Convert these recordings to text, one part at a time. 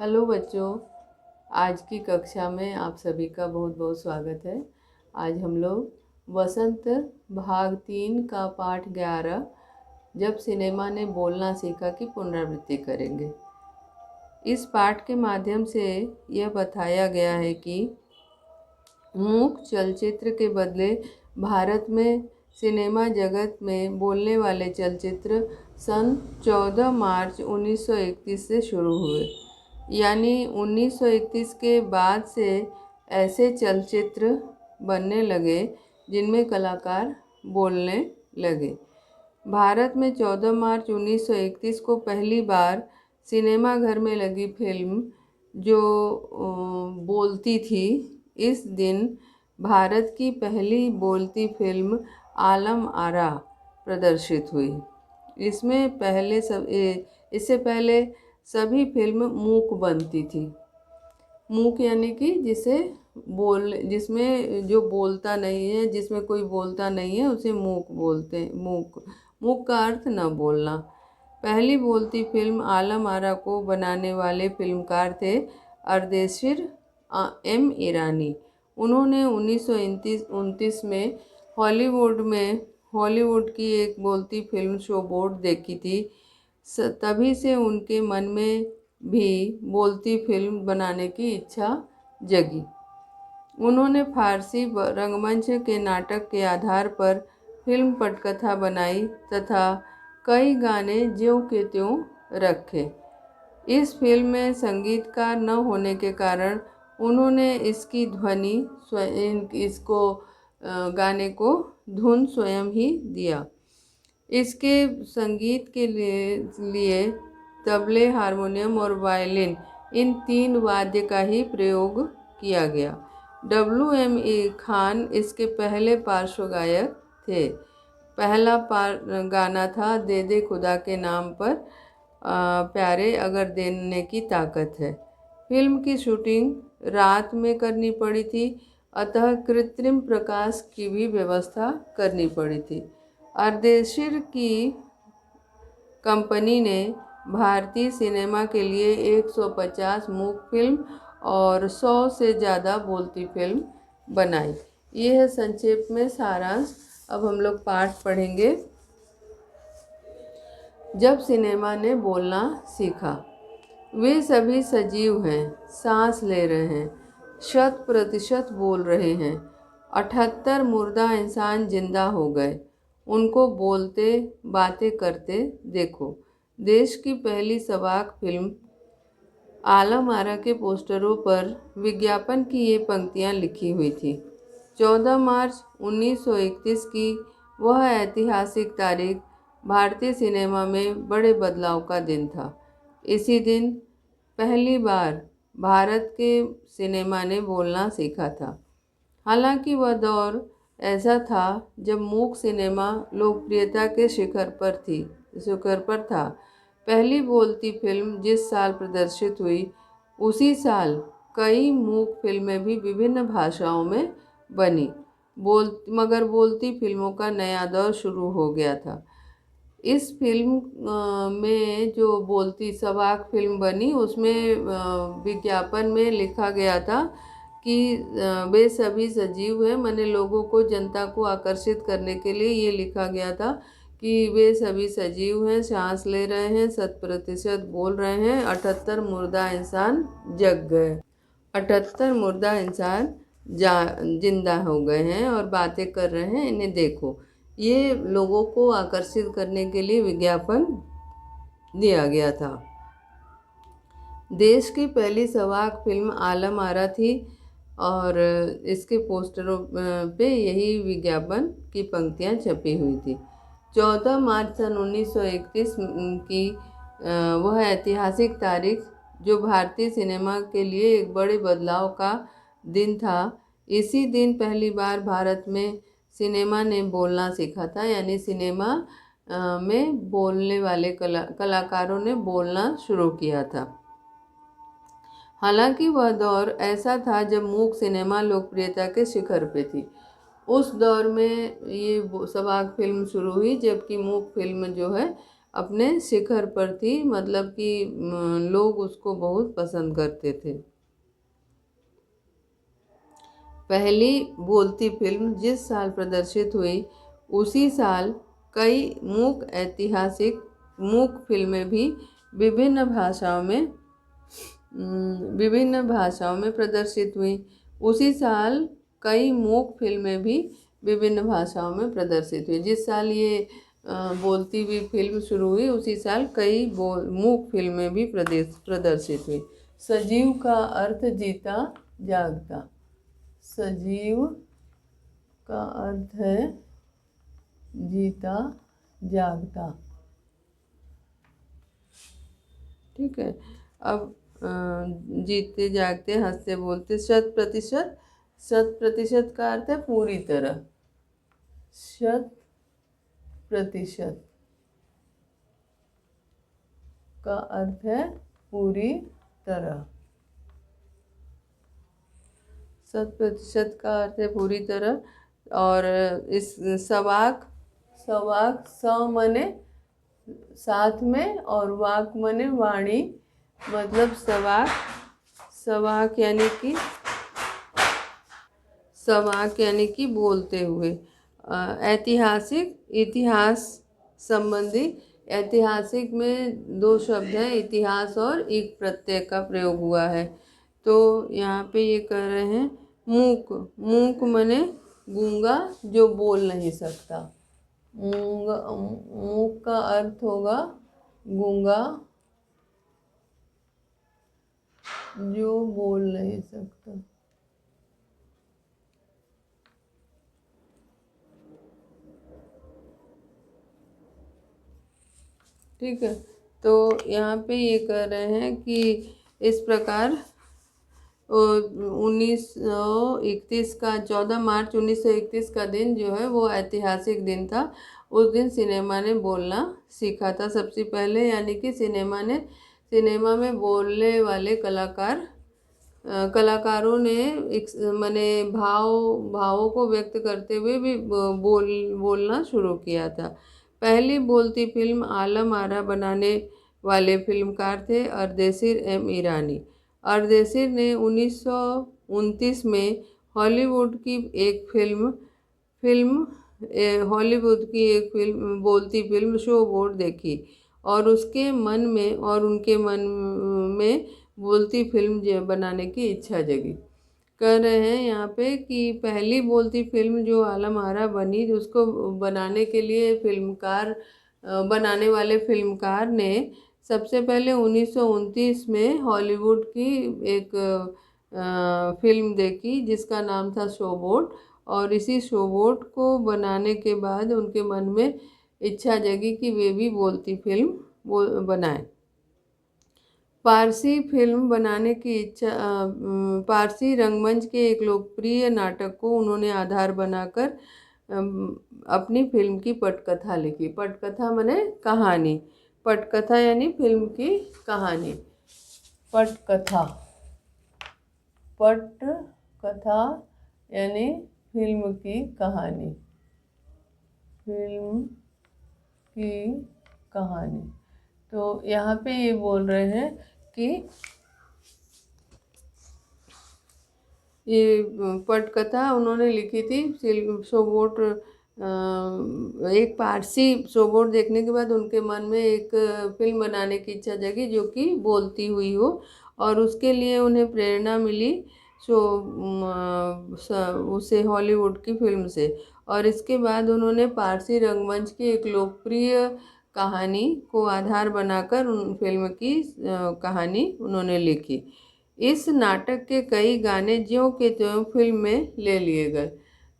Hello बच्चों, आज की कक्षा में आप सभी का बहुत बहुत स्वागत है। आज हम लोग वसंत भाग 3 का पाठ 11 जब सिनेमा ने बोलना सीखा की पुनरावृत्ति करेंगे। इस पाठ के माध्यम से यह बताया गया है कि मूक चलचित्र के बदले भारत में सिनेमा जगत में बोलने वाले चलचित्र सन 14 मार्च 1931 से शुरू हुए। यानी 1931 के बाद से ऐसे चलचित्र बनने लगे जिनमें कलाकार बोलने लगे। भारत में 14 मार्च 1931 को पहली बार सिनेमा घर में लगी फिल्म जो बोलती थी, इस दिन भारत की पहली बोलती फिल्म आलम आरा प्रदर्शित हुई। इससे पहले सभी फिल्म मूक बनती थी। मूक यानी कि जिसमें जो बोलता नहीं है, जिसमें कोई बोलता नहीं है उसे मूक बोलते हैं। मूक का अर्थ न बोलना। पहली बोलती फिल्म आलम आरा को बनाने वाले फिल्मकार थे अर्देशीर एम ईरानी। उन्होंने 1929 में हॉलीवुड की एक बोलती फिल्म शो बोर्ड देखी थी। तभी से उनके मन में भी बोलती फिल्म बनाने की इच्छा जगी। उन्होंने फारसी रंगमंच के नाटक के आधार पर फिल्म पटकथा बनाई तथा कई गाने ज्यों के त्यों रखे। इस फिल्म में संगीतकार न होने के कारण उन्होंने इसकी गाने को धुन स्वयं ही दिया। इसके संगीत के लिए तबले, हारमोनियम और वायलिन, इन 3 वाद्य का ही प्रयोग किया गया। W.M.E. खान इसके पहले पार्श्व गायक थे। पहला गाना था दे दे खुदा के नाम पर प्यारे अगर देने की ताकत है। फिल्म की शूटिंग रात में करनी पड़ी थी, अतः कृत्रिम प्रकाश की भी व्यवस्था करनी पड़ी थी। अर्देशीर की कंपनी ने भारतीय सिनेमा के लिए 150 मूक फिल्म और 100 से ज़्यादा बोलती फिल्म बनाई। ये है संक्षेप में सारांश। अब हम लोग पाठ पढ़ेंगे। जब सिनेमा ने बोलना सीखा। वे सभी सजीव हैं, सांस ले रहे हैं, 100% बोल रहे हैं। 78 मुर्दा इंसान जिंदा हो गए। उनको बोलते, बातें करते देखो। देश की पहली सवाक फिल्म आलम आरा के पोस्टरों पर विज्ञापन की ये पंक्तियाँ लिखी हुई थी। 14 मार्च 1931 की वह ऐतिहासिक तारीख भारतीय सिनेमा में बड़े बदलाव का दिन था। इसी दिन पहली बार भारत के सिनेमा ने बोलना सीखा था। हालांकि वह दौर ऐसा था जब मूक सिनेमा लोकप्रियता के शिखर पर था। पहली बोलती फिल्म जिस साल प्रदर्शित हुई, उसी साल कई मूक फिल्में भी विभिन्न भाषाओं में बनी। मगर बोलती फिल्मों का नया दौर शुरू हो गया था। इस फिल्म में जो बोलती सवाक फिल्म बनी, उसमें विज्ञापन में लिखा गया था कि वे सभी सजीव हैं। मैंने लोगों को, जनता को आकर्षित करने के लिए ये लिखा गया था कि वे सभी सजीव हैं, सांस ले रहे हैं, 100% बोल रहे हैं। 78 मुर्दा इंसान जग गए। 78 मुर्दा इंसान जिंदा हो गए हैं और बातें कर रहे हैं, इन्हें देखो। ये लोगों को आकर्षित करने के लिए विज्ञापन दिया गया था। देश की पहली सवाक फिल्म आलम आरा थी और इसके पोस्टरों पे यही विज्ञापन की पंक्तियां छपी हुई थी। 14 मार्च सन 1931 की वह ऐतिहासिक तारीख जो भारतीय सिनेमा के लिए एक बड़े बदलाव का दिन था। इसी दिन पहली बार भारत में सिनेमा ने बोलना सीखा था। यानी सिनेमा में बोलने वाले कलाकारों ने बोलना शुरू किया था। हालांकि वह दौर ऐसा था जब मूक सिनेमा लोकप्रियता के शिखर पे थी। उस दौर में ये सवाक फिल्म शुरू हुई, जबकि मूक फिल्म जो है अपने शिखर पर थी, मतलब कि लोग उसको बहुत पसंद करते थे। पहली बोलती फिल्म जिस साल प्रदर्शित हुई, उसी साल कई मूक फिल्में भी विभिन्न भाषाओं में प्रदर्शित हुई। उसी साल कई मूक फिल्में भी विभिन्न भाषाओं में प्रदर्शित हुई। जिस साल ये बोलती हुई फिल्म शुरू हुई, उसी साल कई मूक फिल्में भी प्रदर्शित हुई। सजीव का अर्थ जीता जागता। सजीव का अर्थ है जीता जागता। ठीक है। अब जीते जागते हंसते बोलते। 100%। 100% का अर्थ है पूरी तरह। 100% का अर्थ है पूरी तरह। 100% का अर्थ है पूरी तरह। और इस सवाक स मने साथ में और वाक मने वाणी, मतलब सवाक यानी कि बोलते हुए। ऐतिहासिक, इतिहास संबंधी। ऐतिहासिक में दो शब्द हैं, इतिहास और एक प्रत्यय का प्रयोग हुआ है। तो यहाँ पे ये कह रहे हैं मूक मने गूंगा जो बोल नहीं सकता। मूक का अर्थ होगा गूंगा जो बोल नहीं सकता। ठीक है। तो यहाँ पे ये कह रहे हैं कि इस प्रकार 14 मार्च 1931 का दिन जो है वो ऐतिहासिक दिन था। उस दिन सिनेमा ने बोलना सीखा था सबसे पहले, यानी कि सिनेमा में बोलने वाले कलाकारों ने माने भावों को व्यक्त करते हुए भी बोलना शुरू किया था। पहली बोलती फिल्म आलम आरा बनाने वाले फिल्मकार थे अर्देशीर एम ईरानी। अर्देशीर ने 1929 में हॉलीवुड की एक बोलती फिल्म शो बोर्ड देखी और उनके मन में बोलती फिल्म बनाने की इच्छा जगी। कह रहे हैं यहाँ पे कि पहली बोलती फिल्म जो आलम आरा बनी, उसको बनाने के लिए बनाने वाले फिल्मकार ने सबसे पहले 1929 में हॉलीवुड की एक फिल्म देखी जिसका नाम था शो बोट। और इसी शो बोट को बनाने के बाद उनके मन में इच्छा जगी कि वे भी बोलती फिल्म बनाएं। पारसी फिल्म बनाने की इच्छा पारसी रंगमंच के एक लोकप्रिय नाटक को उन्होंने आधार बनाकर अपनी फिल्म की पटकथा लिखी। पटकथा माने कहानी। पटकथा यानी फिल्म की कहानी। पटकथा यानी फिल्म की कहानी। फिल्म की कहानी। तो यहाँ पे ये बोल रहे हैं कि ये पटकथा उन्होंने लिखी थी शोबोट। एक पारसी शोबोट देखने के बाद उनके मन में एक फिल्म बनाने की इच्छा जगी जो कि बोलती हुई हो, और उसके लिए उन्हें प्रेरणा मिली उसे हॉलीवुड की फिल्म से। और इसके बाद उन्होंने पारसी रंगमंच की एक लोकप्रिय कहानी को आधार बनाकर उन फिल्म की कहानी उन्होंने लिखी। इस नाटक के कई गाने ज्यों के त्यों फिल्म में ले लिए गए।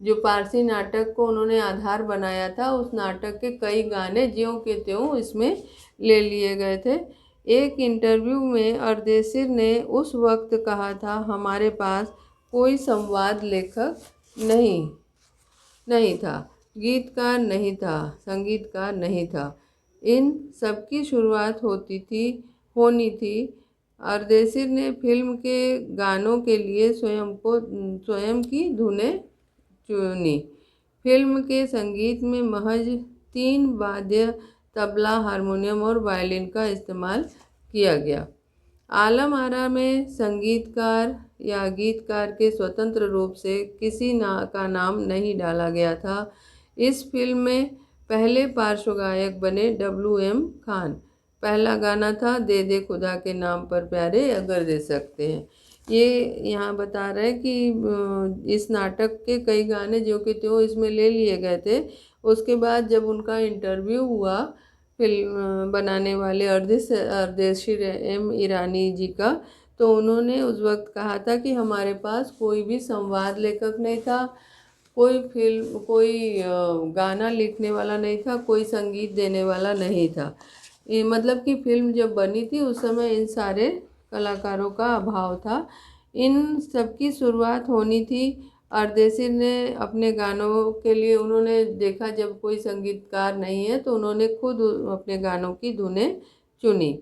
जो पारसी नाटक को उन्होंने आधार बनाया था, उस नाटक के कई गाने ज्यों के त्यों इसमें ले लिए गए थे। एक इंटरव्यू में अर्देशीर ने उस वक्त कहा था, हमारे पास कोई संवाद लेखक नहीं था, गीतकार नहीं था, संगीतकार नहीं था। इन सबकी शुरुआत होनी थी। अर्देशीर ने फिल्म के गानों के लिए स्वयं की धुनें चुनी। फिल्म के संगीत में महज 3 वाद्य तबला, हारमोनियम और वायलिन का इस्तेमाल किया गया। आलम आरा में संगीतकार या गीतकार के स्वतंत्र रूप से किसी का नाम नहीं डाला गया था। इस फिल्म में पहले पार्श्व गायक बने WM खान। पहला गाना था दे दे खुदा के नाम पर प्यारे अगर दे सकते हैं। ये यहाँ बता रहे हैं कि इस नाटक के कई गाने जो कि त्यों इसमें ले लिए गए थे। उसके बाद जब उनका इंटरव्यू हुआ फिल्म बनाने वाले अर्देशीर M ईरानी जी का, तो उन्होंने उस वक्त कहा था कि हमारे पास कोई भी संवाद लेखक नहीं था, कोई गाना लिखने वाला नहीं था, कोई संगीत देने वाला नहीं था। ये मतलब कि फिल्म जब बनी थी उस समय इन सारे कलाकारों का अभाव था। इन सबकी शुरुआत होनी थी। अर्देशीर ने अपने गानों के लिए उन्होंने देखा जब कोई संगीतकार नहीं है तो उन्होंने खुद अपने गानों की धुनें चुनी।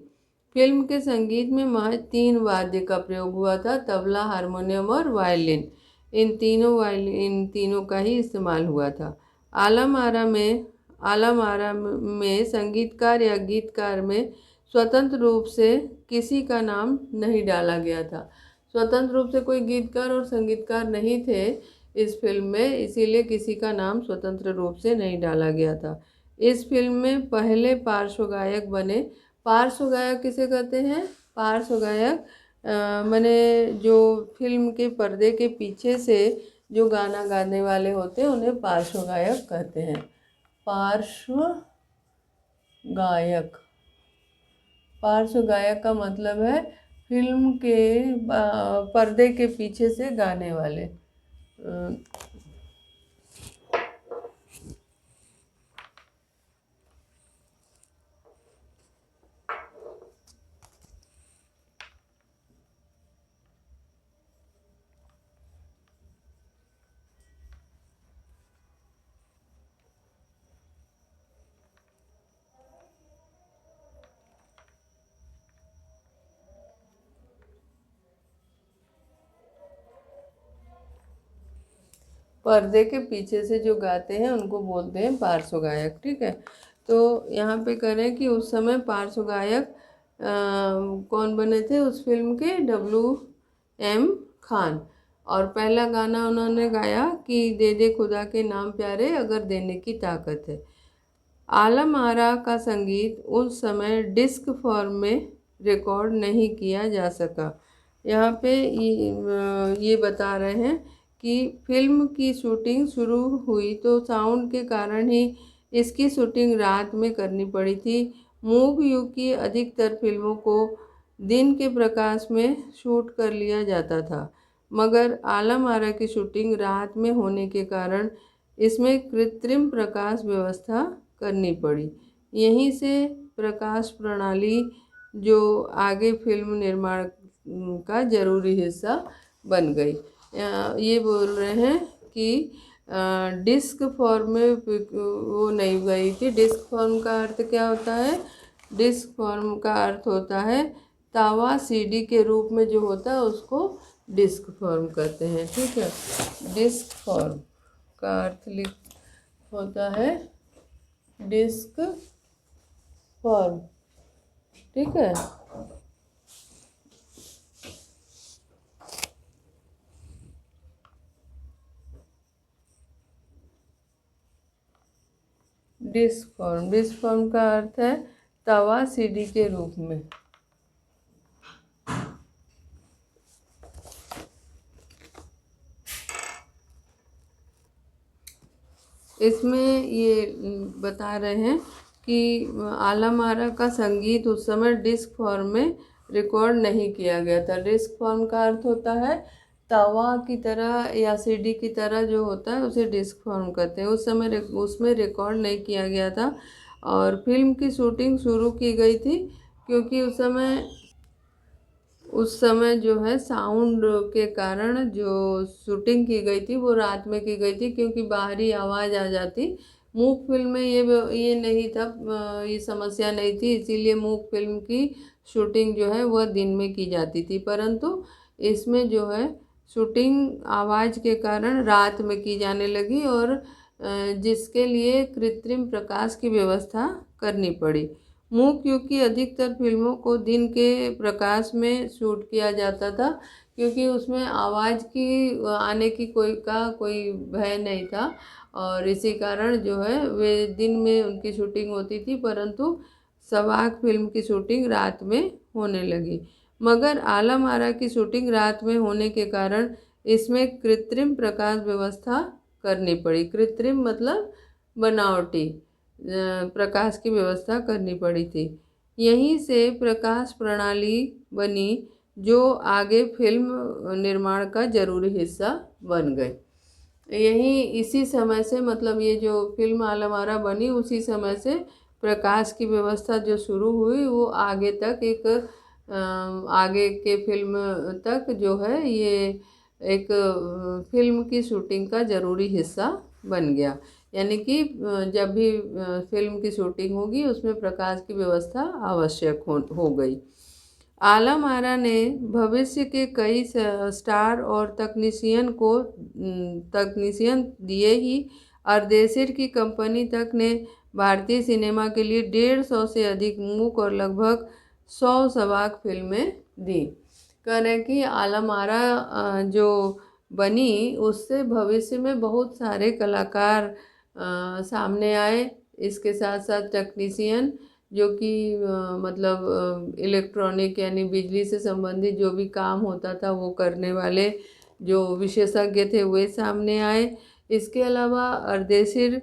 फिल्म के संगीत में महज 3 वाद्य का प्रयोग हुआ था, तबला, हारमोनियम और वायलिन। इन तीनों का ही इस्तेमाल हुआ था। आलम आरा में संगीतकार या गीतकार में स्वतंत्र रूप से किसी का नाम नहीं डाला गया था। स्वतंत्र रूप से कोई गीतकार और संगीतकार नहीं थे इस फिल्म में, इसीलिए किसी का नाम स्वतंत्र रूप से नहीं डाला गया था। इस फिल्म में पहले पार्श्व गायक बने। पार्श्व गायक किसे कहते हैं? पार्श्व गायक माने जो फिल्म के पर्दे के पीछे से जो गाना गाने वाले होते हैं उन्हें पार्श्व गायक कहते हैं। पार्श्व गायक, पार्श्व गायक का मतलब है फिल्म के पर्दे के पीछे से गाने वाले। पर्दे के पीछे से जो गाते हैं उनको बोलते हैं पार्श्व गायक। ठीक है, तो यहाँ पे करें कि उस समय पार्श्व गायक कौन बने थे उस फिल्म के? WM खान। और पहला गाना उन्होंने गाया कि दे दे खुदा के नाम प्यारे अगर देने की ताकत है। आलम आरा का संगीत उस समय डिस्क फॉर्म में रिकॉर्ड नहीं किया जा सका। यहाँ पे ये बता रहे हैं कि फिल्म की शूटिंग शुरू हुई तो साउंड के कारण ही इसकी शूटिंग रात में करनी पड़ी थी। मूव युग की अधिकतर फिल्मों को दिन के प्रकाश में शूट कर लिया जाता था, मगर आलम आरा की शूटिंग रात में होने के कारण इसमें कृत्रिम प्रकाश व्यवस्था करनी पड़ी। यहीं से प्रकाश प्रणाली जो आगे फिल्म निर्माण का जरूरी हिस्सा बन गई। ये बोल रहे हैं कि डिस्क फॉर्म में वो नहीं गई थी। डिस्क फॉर्म का अर्थ क्या होता है? डिस्क फॉर्म का अर्थ होता है तावा CD के रूप में जो होता है उसको डिस्क फॉर्म कहते हैं। ठीक है, डिस्क फॉर्म का अर्थ होता है डिस्क फॉर्म। ठीक है, डिस्क फॉर्म का अर्थ है तवा CD के रूप में। इसमें ये बता रहे हैं कि आलम आरा का संगीत उस समय डिस्क फॉर्म में रिकॉर्ड नहीं किया गया था। डिस्क फॉर्म का अर्थ होता है तवा की तरह या CD की तरह जो होता है उसे डिस्क फॉर्म कहते हैं। उस समय उसमें रिकॉर्ड नहीं किया गया था और फिल्म की शूटिंग शुरू की गई थी क्योंकि उस समय जो है साउंड के कारण जो शूटिंग की गई थी वो रात में की गई थी क्योंकि बाहरी आवाज़ आ जाती। मूक फिल्म में ये नहीं था, ये समस्या नहीं थी, इसीलिए मूक फिल्म की शूटिंग जो है वह दिन में की जाती थी, परंतु इसमें जो है शूटिंग आवाज़ के कारण रात में की जाने लगी और जिसके लिए कृत्रिम प्रकाश की व्यवस्था करनी पड़ी। क्योंकि अधिकतर फिल्मों को दिन के प्रकाश में शूट किया जाता था, क्योंकि उसमें आवाज़ की आने की कोई भय नहीं था, और इसी कारण जो है वे दिन में उनकी शूटिंग होती थी, परंतु सवाक फिल्म की शूटिंग रात में होने लगी। मगर आलम आरा की शूटिंग रात में होने के कारण इसमें कृत्रिम प्रकाश व्यवस्था करनी पड़ी। कृत्रिम मतलब बनावटी प्रकाश की व्यवस्था करनी पड़ी थी। यहीं से प्रकाश प्रणाली बनी जो आगे फिल्म निर्माण का जरूरी हिस्सा बन गई। इसी समय से, मतलब ये जो फिल्म आलम आरा बनी उसी समय से प्रकाश की व्यवस्था जो शुरू हुई वो आगे के फिल्म तक जो है ये एक फिल्म की शूटिंग का ज़रूरी हिस्सा बन गया। यानी कि जब भी फिल्म की शूटिंग होगी उसमें प्रकाश की व्यवस्था आवश्यक हो गई। आलम आरा ने भविष्य के कई स्टार और तकनीशियन दिए ही अर्देशीर की कंपनी तक ने भारतीय सिनेमा के लिए 150 से अधिक मूक और लगभग 100 सवाक फिल्में दी। कह रहे हैं कि आलम आरा जो बनी उससे भविष्य में बहुत सारे कलाकार सामने आए। इसके साथ साथ टेक्नीशियन जो कि मतलब इलेक्ट्रॉनिक यानी बिजली से संबंधित जो भी काम होता था वो करने वाले जो विशेषज्ञ थे वे सामने आए। इसके अलावा अर्देशीर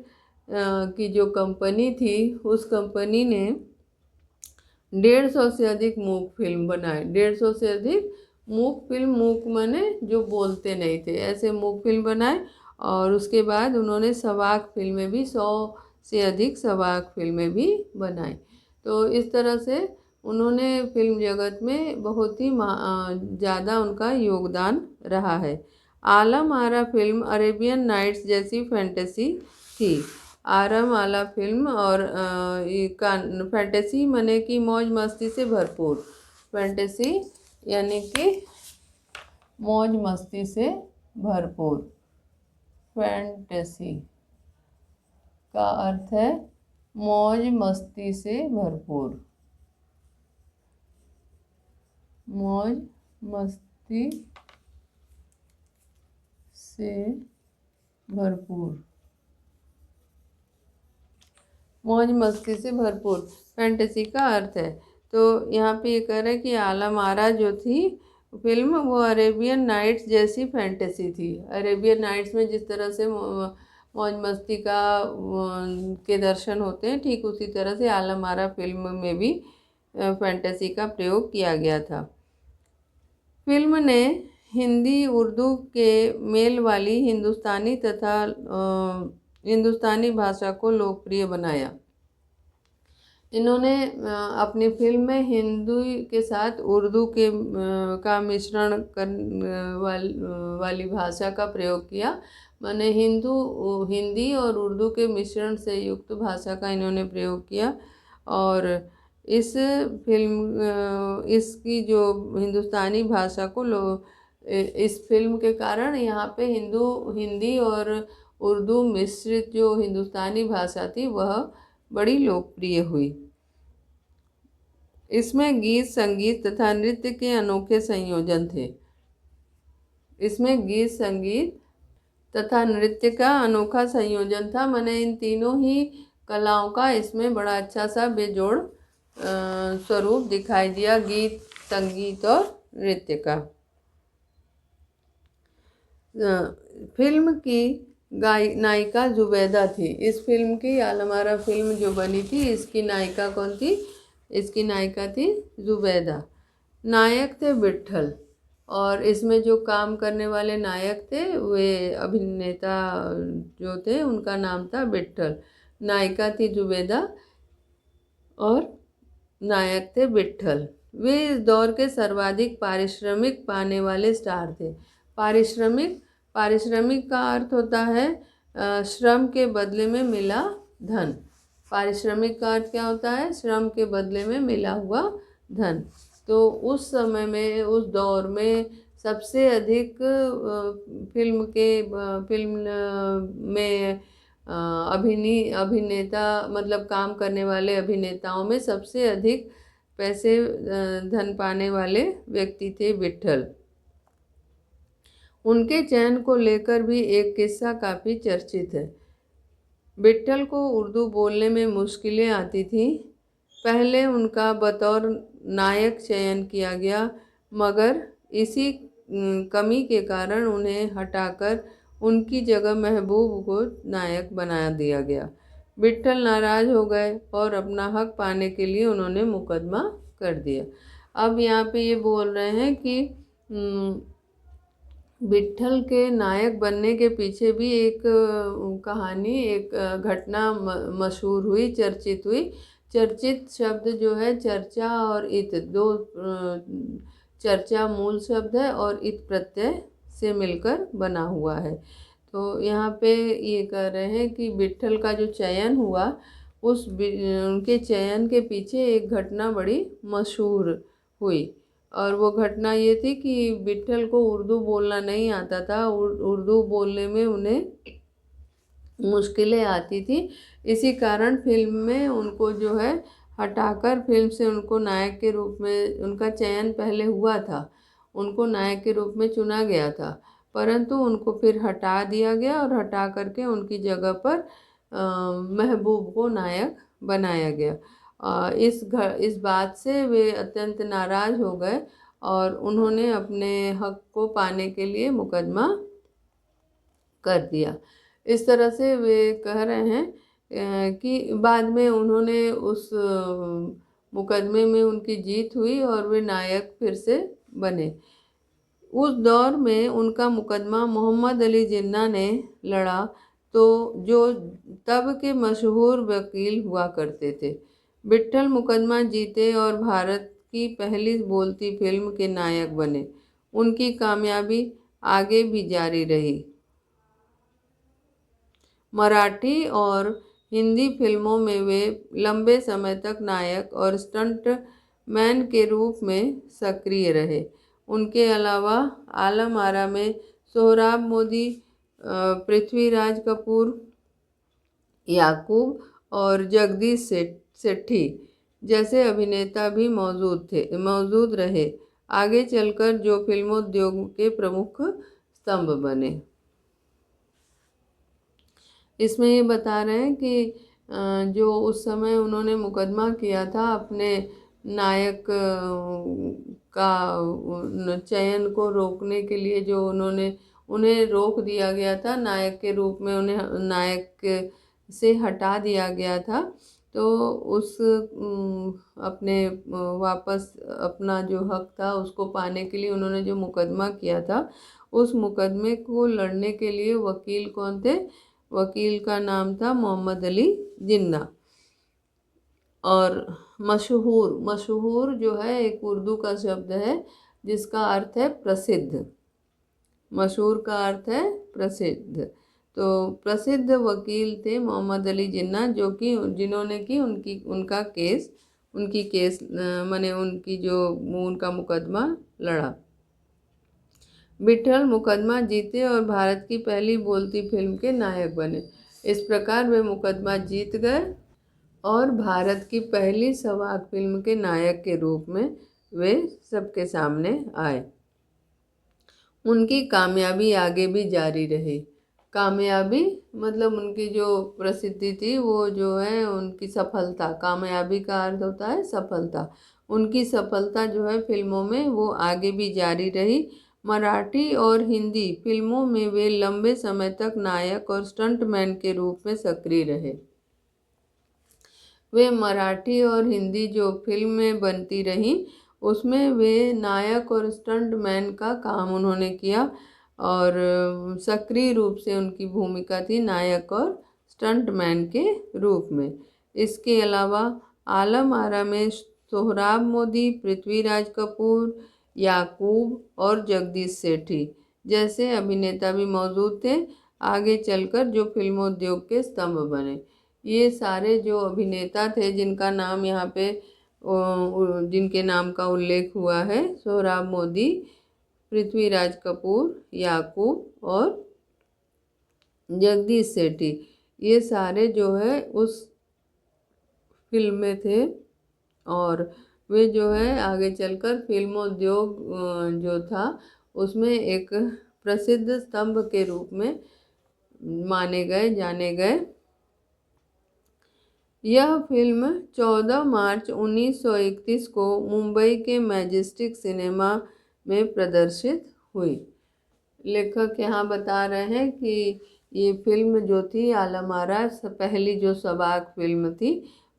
की जो कंपनी थी उस कंपनी ने 150 से अधिक मूक फिल्म बनाए। 150 से अधिक मूक फिल्म, मूक माने जो बोलते नहीं थे, ऐसे मूक फिल्म बनाए। और उसके बाद उन्होंने सवाक फिल्में भी 100 से अधिक सवाक फिल्में भी बनाई। तो इस तरह से उन्होंने फिल्म जगत में बहुत ही ज़्यादा उनका योगदान रहा है। Alam Ara film Arabian nights जैसी फैंटेसी थी। आलम आरा फिल्म और फैंटेसी माने कि मौज मस्ती से भरपूर। फैंटेसी यानी कि मौज मस्ती से भरपूर। फैंटेसी का अर्थ है मौज मस्ती से भरपूर। मौज मस्ती से भरपूर। मौज मस्ती से भरपूर फैंटेसी का अर्थ है। तो यहाँ पे ये कह रहे हैं कि आलम आरा जो थी फिल्म वो अरेबियन नाइट्स जैसी फैंटेसी थी। अरेबियन नाइट्स में जिस तरह से मौज मस्ती के दर्शन होते हैं, ठीक उसी तरह से आलम आरा फिल्म में भी फैंटेसी का प्रयोग किया गया था। फिल्म ने हिंदी उर्दू के मेल वाली हिंदुस्तानी भाषा को लोकप्रिय बनाया। इन्होंने अपनी फिल्म में हिंदी के साथ उर्दू का मिश्रण वाली भाषा का प्रयोग किया। माने हिंदी और उर्दू के मिश्रण से युक्त भाषा का इन्होंने प्रयोग किया। और इसकी जो हिंदुस्तानी भाषा को इस फिल्म के कारण यहाँ पे हिंदी और उर्दू मिश्रित जो हिंदुस्तानी भाषा थी वह बड़ी लोकप्रिय हुई। इसमें गीत, संगीत तथा नृत्य के अनोखे संयोजन थे। इसमें गीत, संगीत तथा नृत्य का अनोखा संयोजन था। मैंने इन तीनों ही कलाओं का इसमें बड़ा अच्छा सा बेजोड़ स्वरूप दिखाई दिया, गीत, संगीत और नृत्य का। फिल्म की नायिका जुबैदा थी। इस फिल्म की आलम आरा फिल्म जो बनी थी इसकी नायिका कौन थी? इसकी नायिका थी जुबैदा। नायक थे विट्ठल, और इसमें जो काम करने वाले नायक थे वे अभिनेता जो थे उनका नाम था विट्ठल। नायिका थी जुबैदा और नायक थे विट्ठल। वे इस दौर के सर्वाधिक पारिश्रमिक पाने वाले स्टार थे। पारिश्रमिक का अर्थ होता है श्रम के बदले में मिला धन। पारिश्रमिक का अर्थ क्या होता है? श्रम के बदले में मिला हुआ धन। तो उस समय में, उस दौर में सबसे अधिक फिल्म में अभिनेता मतलब काम करने वाले अभिनेताओं में सबसे अधिक पैसे धन पाने वाले व्यक्ति थे विट्ठल। उनके चयन को लेकर भी एक किस्सा काफ़ी चर्चित है। विट्ठल को उर्दू बोलने में मुश्किलें आती थीं। पहले उनका बतौर नायक चयन किया गया, मगर इसी कमी के कारण उन्हें हटाकर उनकी जगह महबूब को नायक बना दिया गया। विट्ठल नाराज़ हो गए और अपना हक पाने के लिए उन्होंने मुकदमा कर दिया। अब यहाँ पे ये बोल रहे हैं कि विट्ठल के नायक बनने के पीछे भी एक कहानी, एक घटना मशहूर हुई, चर्चित हुई। चर्चित शब्द जो है चर्चा और इत, दो चर्चा मूल शब्द है और इत प्रत्यय से मिलकर बना हुआ है। तो यहाँ पे ये कह रहे हैं कि विट्ठल का जो चयन हुआ, उनके चयन के पीछे एक घटना बड़ी मशहूर हुई, और वो घटना ये थी कि विट्ठल को उर्दू बोलना नहीं आता था। उर्दू बोलने में उन्हें मुश्किलें आती थी। इसी कारण फिल्म में उनको जो है हटाकर फिल्म से उनको नायक के रूप में, उनका चयन पहले हुआ था, उनको नायक के रूप में चुना गया था, परंतु उनको फिर हटा दिया गया और हटा करके उनकी जगह पर महबूब को नायक बनाया गया। इस बात से वे अत्यंत नाराज़ हो गए और उन्होंने अपने हक को पाने के लिए मुकदमा कर दिया। इस तरह से वे कह रहे हैं कि बाद में उन्होंने उस मुकदमे में उनकी जीत हुई और वे नायक फिर से बने। उस दौर में उनका मुकदमा मोहम्मद अली जिन्ना ने लड़ा, तो जो तब के मशहूर वकील हुआ करते थे। विट्ठल मुकदमा जीते और भारत की पहली बोलती फिल्म के नायक बने। उनकी कामयाबी आगे भी जारी रही। मराठी और हिंदी फिल्मों में वे लंबे समय तक नायक और स्टंट मैन के रूप में सक्रिय रहे। उनके अलावा आलम आरा में सोहराब मोदी, पृथ्वीराज कपूर, याकूब और जगदीश सेठी जैसे अभिनेता भी मौजूद रहे। आगे चलकर जो फिल्मोद्योग के प्रमुख स्तंभ बने। इसमें ये बता रहे हैं कि जो उस समय उन्होंने मुकदमा किया था अपने नायक का चयन को रोकने के लिए, जो उन्हें रोक दिया गया था नायक के रूप में, उन्हें नायक से हटा दिया गया था। तो उस अपने वापस अपना जो हक था उसको पाने के लिए उन्होंने जो मुकदमा किया था, उस मुकदमे को लड़ने के लिए वकील कौन थे? वकील का नाम था मोहम्मद अली जिन्ना। और मशहूर जो है एक उर्दू का शब्द है जिसका अर्थ है प्रसिद्ध। मशहूर का अर्थ है प्रसिद्ध। तो प्रसिद्ध वकील थे मोहम्मद अली जिन्ना, जो कि जिन्होंने की उनका केस माने उनका मुकदमा लड़ा। विट्ठल मुकदमा जीते और भारत की पहली बोलती फिल्म के नायक बने। इस प्रकार वे मुकदमा जीत गए और भारत की पहली सवाक फिल्म के नायक के रूप में वे सबके सामने आए। उनकी कामयाबी आगे भी जारी रही। कामयाबी मतलब उनकी जो प्रसिद्धि थी वो जो है उनकी सफलता, कामयाबी का अर्थ होता है सफलता। उनकी सफलता जो है फिल्मों में वो आगे भी जारी रही। मराठी और हिंदी फिल्मों में वे लंबे समय तक नायक और स्टंटमैन के रूप में सक्रिय रहे। वे मराठी और हिंदी जो फिल्में बनती रहीं उसमें वे नायक और स्टंटमैन का काम उन्होंने किया और सक्रिय रूप से उनकी भूमिका थी नायक और स्टंटमैन के रूप में। इसके अलावा आलम आरा में सोहराब मोदी, पृथ्वीराज कपूर, याकूब और जगदीश सेठी जैसे अभिनेता भी मौजूद थे। आगे चलकर जो फिल्मोद्योग के स्तंभ बने। ये सारे जो अभिनेता थे जिनका नाम यहाँ पे जिनके नाम का उल्लेख हुआ है, सोहराब मोदी, पृथ्वीराज कपूर, याकूब और जगदीश सेठी, ये सारे जो है उस फिल्म में थे। और वे जो है आगे चलकर फिल्मोद्योग जो था उसमें एक प्रसिद्ध स्तंभ के रूप में माने गए, जाने गए। यह फिल्म 14 मार्च 1931 को मुंबई के मैजेस्टिक सिनेमा में प्रदर्शित हुई। लेखक यहाँ बता रहे हैं कि ये फिल्म जो थी आलम आरा पहली जो सबाक फिल्म थी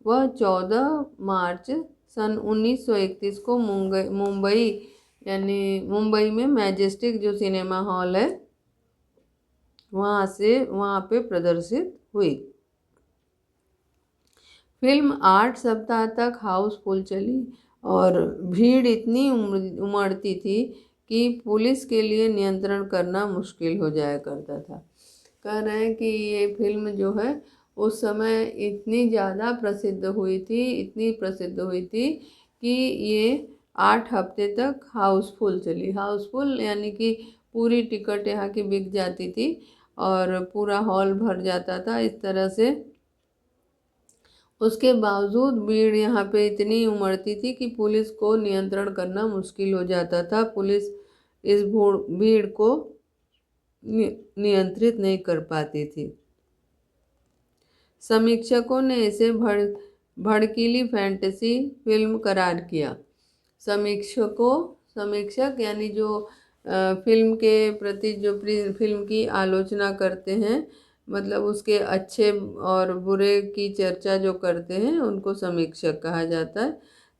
वह 14 मार्च सन 1931 को मुंबई यानी मुंबई में मैजेस्टिक जो सिनेमा हॉल है वहाँ पे प्रदर्शित हुई। फिल्म 8 सप्ताह तक हाउसफुल चली और भीड़ इतनी उमड़ती थी कि पुलिस के लिए नियंत्रण करना मुश्किल हो जाया करता था। कह रहे हैं कि ये फिल्म जो है उस समय इतनी ज़्यादा प्रसिद्ध हुई थी, इतनी प्रसिद्ध हुई थी कि ये 8 हफ्ते तक हाउसफुल चली। हाउसफुल यानी कि पूरी टिकट यहाँ की बिक जाती थी और पूरा हॉल भर जाता था इस तरह से। उसके बावजूद भीड़ यहाँ पे इतनी उमड़ती थी कि पुलिस को नियंत्रण करना मुश्किल हो जाता था। पुलिस इस भीड़ को नियंत्रित नहीं कर पाती थी। समीक्षकों ने इसे भड़कीली फैंटेसी फिल्म करार किया। समीक्षक यानी जो फिल्म के प्रति जो फिल्म की आलोचना करते हैं, मतलब उसके अच्छे और बुरे की चर्चा जो करते हैं उनको समीक्षक कहा जाता है।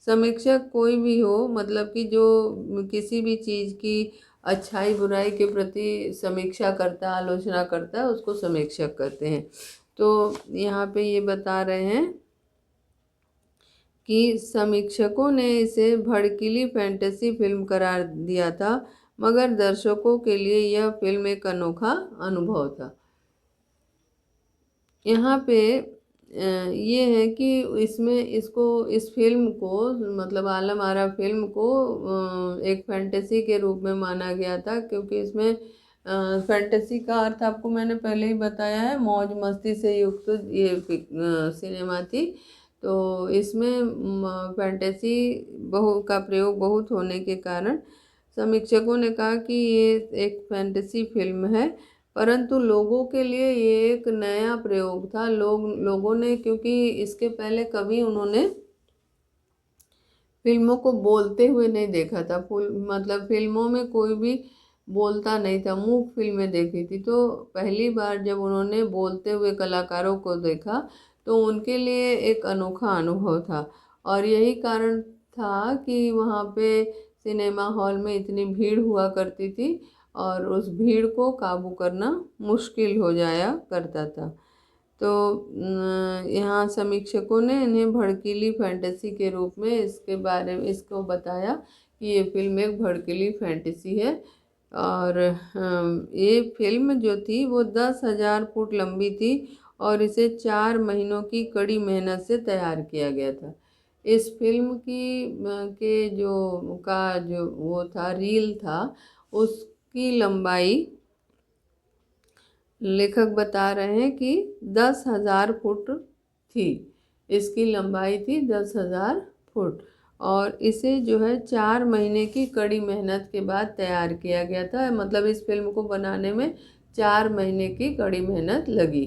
समीक्षक कोई भी हो, मतलब कि जो किसी भी चीज़ की अच्छाई बुराई के प्रति समीक्षा करता है, आलोचना करता है, उसको समीक्षक कहते हैं। तो यहाँ पे ये बता रहे हैं कि समीक्षकों ने इसे भड़कीली फैंटेसी फिल्म करार दिया था, मगर दर्शकों के लिए यह फिल्म एक अनोखा अनुभव था। यहाँ पे ये है कि इस फिल्म को मतलब आलम आरा फिल्म को एक फैंटेसी के रूप में माना गया था, क्योंकि इसमें फैंटेसी का अर्थ आपको मैंने पहले ही बताया है, मौज मस्ती से युक्त ये सिनेमा थी। तो इसमें फैंटेसी का प्रयोग बहुत होने के कारण समीक्षकों ने कहा कि ये एक फैंटेसी फिल्म है, परंतु लोगों के लिए ये एक नया प्रयोग था। लोगों ने, क्योंकि इसके पहले कभी उन्होंने फिल्मों को बोलते हुए नहीं देखा था। मतलब फिल्मों में कोई भी बोलता नहीं था, मूक फिल्में देखी थी। तो पहली बार जब उन्होंने बोलते हुए कलाकारों को देखा तो उनके लिए एक अनोखा अनुभव था। और यही कारण था कि वहाँ पे सिनेमा हॉल में इतनी भीड़ हुआ करती थी और उस भीड़ को काबू करना मुश्किल हो जाया करता था। तो यहाँ समीक्षकों ने इन्हें भड़कीली फैंटेसी के रूप में इसको बताया कि ये फिल्म एक भड़कीली फैंटेसी है। और ये फिल्म जो थी वो 10,000 फुट लंबी थी और इसे 4 महीनों की कड़ी मेहनत से तैयार किया गया था। इस फिल्म जो वो था, रील था, उसकी लंबाई लेखक बता रहे हैं कि 10,000 फुट थी। इसकी लंबाई थी 10,000 फुट और इसे जो है 4 महीने की कड़ी मेहनत के बाद तैयार किया गया था। मतलब इस फिल्म को बनाने में 4 महीने की कड़ी मेहनत लगी।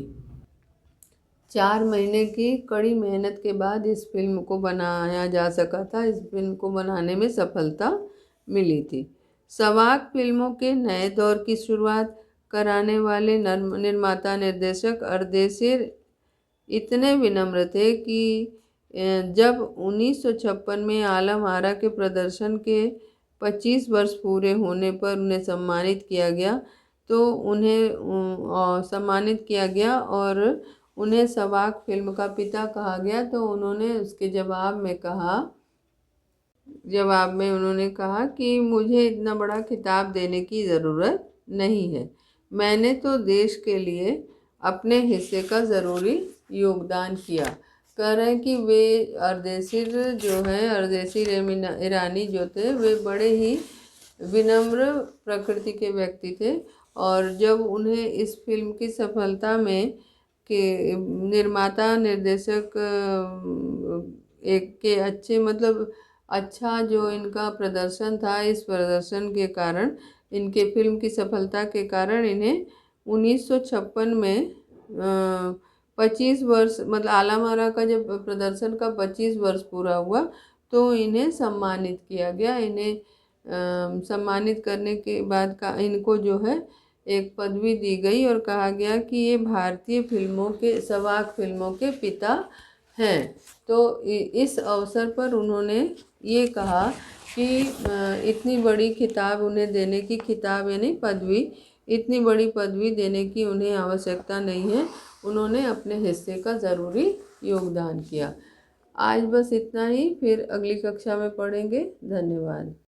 4 महीने की कड़ी मेहनत के बाद इस फिल्म को बनाया जा सका था। इस फिल्म को बनाने में सफलता मिली थी। सवाक फिल्मों के नए दौर की शुरुआत कराने वाले निर्माता निर्देशक अर्देशीर इतने विनम्र थे कि जब 1956 में आलम आरा के प्रदर्शन के 25 वर्ष पूरे होने पर उन्हें सम्मानित किया गया और उन्हें सवाक फिल्म का पिता कहा गया। तो उन्होंने उसके जवाब में उन्होंने कहा कि मुझे इतना बड़ा खिताब देने की ज़रूरत नहीं है, मैंने तो देश के लिए अपने हिस्से का ज़रूरी योगदान किया। कह रहे हैं कि वे अर्देशीर ईरानी जो थे वे बड़े ही विनम्र प्रकृति के व्यक्ति थे और जब उन्हें इस फिल्म की सफलता में के निर्माता निर्देशक एक के अच्छे मतलब अच्छा जो इनका प्रदर्शन था, इस प्रदर्शन के कारण, इनके फिल्म की सफलता के कारण इन्हें 1956 में 25 वर्ष मतलब आलामारा का जब प्रदर्शन का 25 वर्ष पूरा हुआ तो इन्हें सम्मानित किया गया। इन्हें सम्मानित करने के बाद का इनको जो है एक पदवी दी गई और कहा गया कि ये भारतीय फिल्मों के सवाक फिल्मों के पिता हैं। तो इस अवसर पर उन्होंने ये कहा कि इतनी बड़ी खिताब उन्हें देने की, खिताब यानी पदवी, इतनी बड़ी पदवी देने की उन्हें आवश्यकता नहीं है, उन्होंने अपने हिस्से का ज़रूरी योगदान किया। आज बस इतना ही, फिर अगली कक्षा में पढ़ेंगे। धन्यवाद।